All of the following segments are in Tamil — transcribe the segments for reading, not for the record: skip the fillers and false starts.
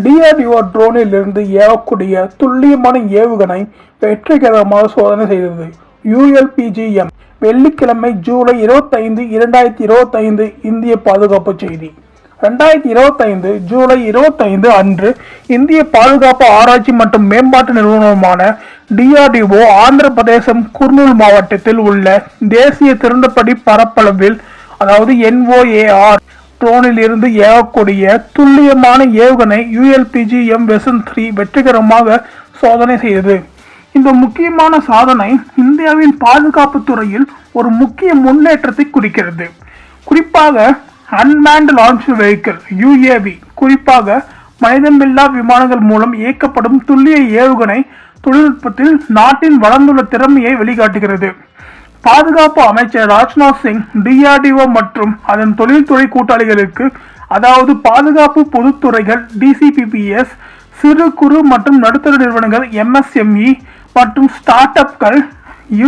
DRDO ட்ரோனில் இருந்து ஏவக்கூடிய துல்லியமான ஏவுகணை வெற்றிகரமாக சோதனை செய்தது. ULPGM வெள்ளிக்கிழமை ஜூலை 25, 2025 இந்திய பாதுகாப்பு செய்தி. 2025 ஜூலை 25 அன்று இந்திய பாதுகாப்பு ஆராய்ச்சி மற்றும் மேம்பாட்டு நிறுவனமான DRDO ஆந்திர பிரதேசம் குர்னூல் மாவட்டத்தில் உள்ள தேசிய திறந்தபடி பரப்பளவில் அதாவது NOAR ட்ரோனில் இருந்து ஏவக்கூடிய துல்லியமான ஏவுகணை ULPGM வெர்சன் 3 வெற்றிகரமாக சோதனை செய்தது. இந்த முக்கியமான சாதனை இந்தியாவின் பாதுகாப்பு துறையில் ஒரு முக்கிய முன்னேற்றத்தை குறிக்கிறது. குறிப்பாக அன்மேன்ட் லான்ச் வெஹிக்கிள் UAV, குறிப்பாக மனிதமில்லா விமானங்கள் மூலம் இயக்கப்படும் துல்லிய ஏவுகணை தொழில்நுட்பத்தில் நாட்டின் வளர்ந்துள்ள திறமையை வெளிக்காட்டுகிறது. பாதுகாப்பு அமைச்சர் ராஜ்நாத் சிங் DRDO மற்றும் அதன் தொழில்துறை கூட்டாளிகளுக்கு, அதாவது பாதுகாப்பு பொதுத்துறைகள் DCPPS, சிறு குறு மற்றும் நடுத்தர நிறுவனங்கள் MSME மற்றும் ஸ்டார்ட் அப்கள்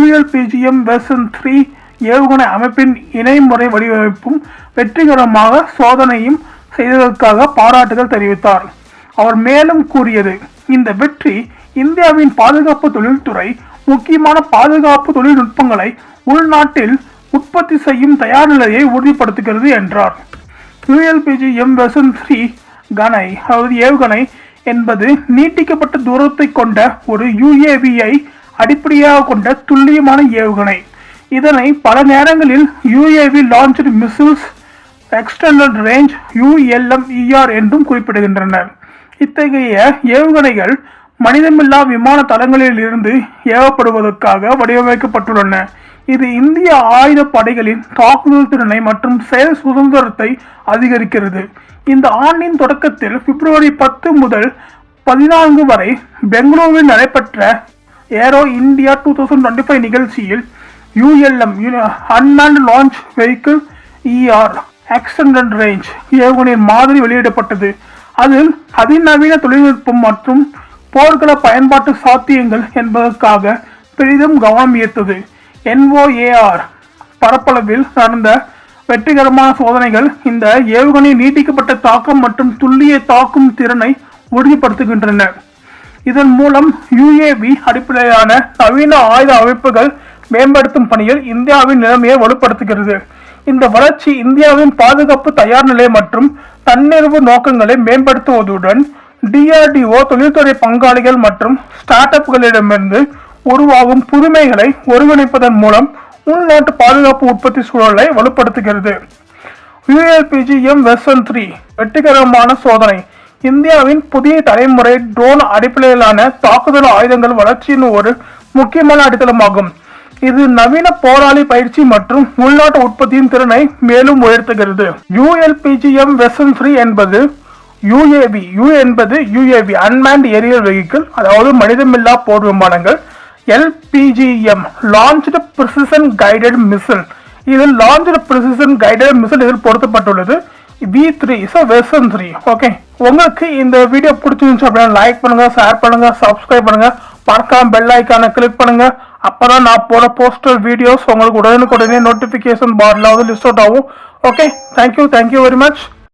ULPGM வெர்சன் 3 ஏவுகணை அமைப்பின் இணைமுறை வடிவமைப்பும் வெற்றிகரமாக சோதனையும் செய்ததற்காக பாராட்டுகள் தெரிவித்தார். அவர் மேலும் கூறியது, இந்த வெற்றி இந்தியாவின் பாதுகாப்பு தொழில்துறை முக்கியமான பாதுகாப்பு தொழில்நுட்பங்களை உள்நாட்டில் உற்பத்தி செய்யும் தயார் நிலையை உறுதிப்படுத்துகிறது என்றார். ULPGM வெர்சன் 3 கணை அதாவது ஏவுகணை என்பது நீட்டிக்கப்பட்ட தூரத்தை கொண்ட ஒரு UAV-ஐ அடிப்படையாக கொண்ட துல்லியமான ஏவுகணை. இதனை பல நேரங்களில் UAV launched measles extended range ULMER என்றும் குறிப்பிடுகின்றனர். இத்தகைய ஏவுகணைகள் மனிதமில்லா விமான தளங்களில் இருந்து ஏவப்படுவதற்காக வடிவமைக்கப்பட்டுள்ளன. இது இந்திய ஆயுத படைகளின் தாக்குதல் திறனை மற்றும் செயல் சுதந்திரத்தை அதிகரிக்கிறது. இந்த ஆண்டின் தொடக்கத்தில் பிப்ரவரி 10 முதல் 14 வரை பெங்களூரில் நடைபெற்ற ஏரோ இந்தியா 2025 நிகழ்ச்சியில் ULM unmanned launch vehicle extended range ஏவுகணையின் மாதிரி வெளியிடப்பட்டது. அதில் அதிநவீன தொழில்நுட்பம் மற்றும் போர்க்கள பயன்பாட்டு சாத்தியங்கள் என்பதற்காக பெரிதும் கவனம் ஈர்த்தது. NOAR பரப்பளவில் நடந்த வெற்றிகரமான சோதனைகள் இந்த ஏவுகணை நீட்டிக்கப்பட்ட தாக்கம் மற்றும் துல்லிய தாக்கும் திறனை உறுதிப்படுத்துகின்றன. இதன் மூலம் UAV அடிப்படையிலான நவீன ஆயுத அமைப்புகள் மேம்படுத்தும் பணியில் இந்தியாவின் நிலைமையை வலுப்படுத்துகிறது. இந்த வளர்ச்சி இந்தியாவின் பாதுகாப்பு தயார் நிலை மற்றும் தன்னிறைவு நோக்கங்களை மேம்படுத்துவதுடன் DRDO தொழில்துறை பங்காளிகள் மற்றும் ஸ்டார்ட் அப்களிடமிருந்து உருவாகும் புதுமைகளை ஒருங்கிணைப்பதன் மூலம் உள்நாட்டு பாதுகாப்பு உற்பத்தி சூழலை வலுப்படுத்துகிறது. ULPGM வெர்சன் 3 வெற்றிகரமான சோதனை இந்தியாவின் புதிய தலைமுறை ட்ரோன் அடிப்படையிலான தாக்குதல் ஆயுதங்கள் வளர்ச்சியின் ஒரு முக்கியமான அடித்தளமாகும். இது நவீன போராளி பயிற்சி மற்றும் உள்நாட்டு உற்பத்தியின் திறனை மேலும் உயர்த்துகிறது. ULPGM வெர்சன் 3 என்பது U என்பது UAV அன்மேன்ட் ஏரியல் வெஹிக்கிள், அதாவது மனிதமில்லா போர் விமானங்கள். LPGM launched precision guided misl, இதில் லான்ச்டு பிரிசிஷன் கைடட் மிசில் இதில் பொருத்தப்பட்டுள்ளது. V3 version 3. ஓகே, உங்களுக்கு இந்த வீடியோ பிடிச்சிருந்துச்சு அப்படின்னா லைக் பண்ணுங்க, ஷேர் பண்ணுங்க, சப்ஸ்கிரைப் பண்ணுங்க, மறக்காம பெல் ஐக்கானை கிளிக் பண்ணுங்க. அப்பதான் நான் போற போஸ்டர் வீடியோஸ் உங்களுக்கு உடனுக்குடனே நோட்டிபிகேஷன் பார்ல லிஸ்ட் அவுட் ஆகும். Okay, thank you very much.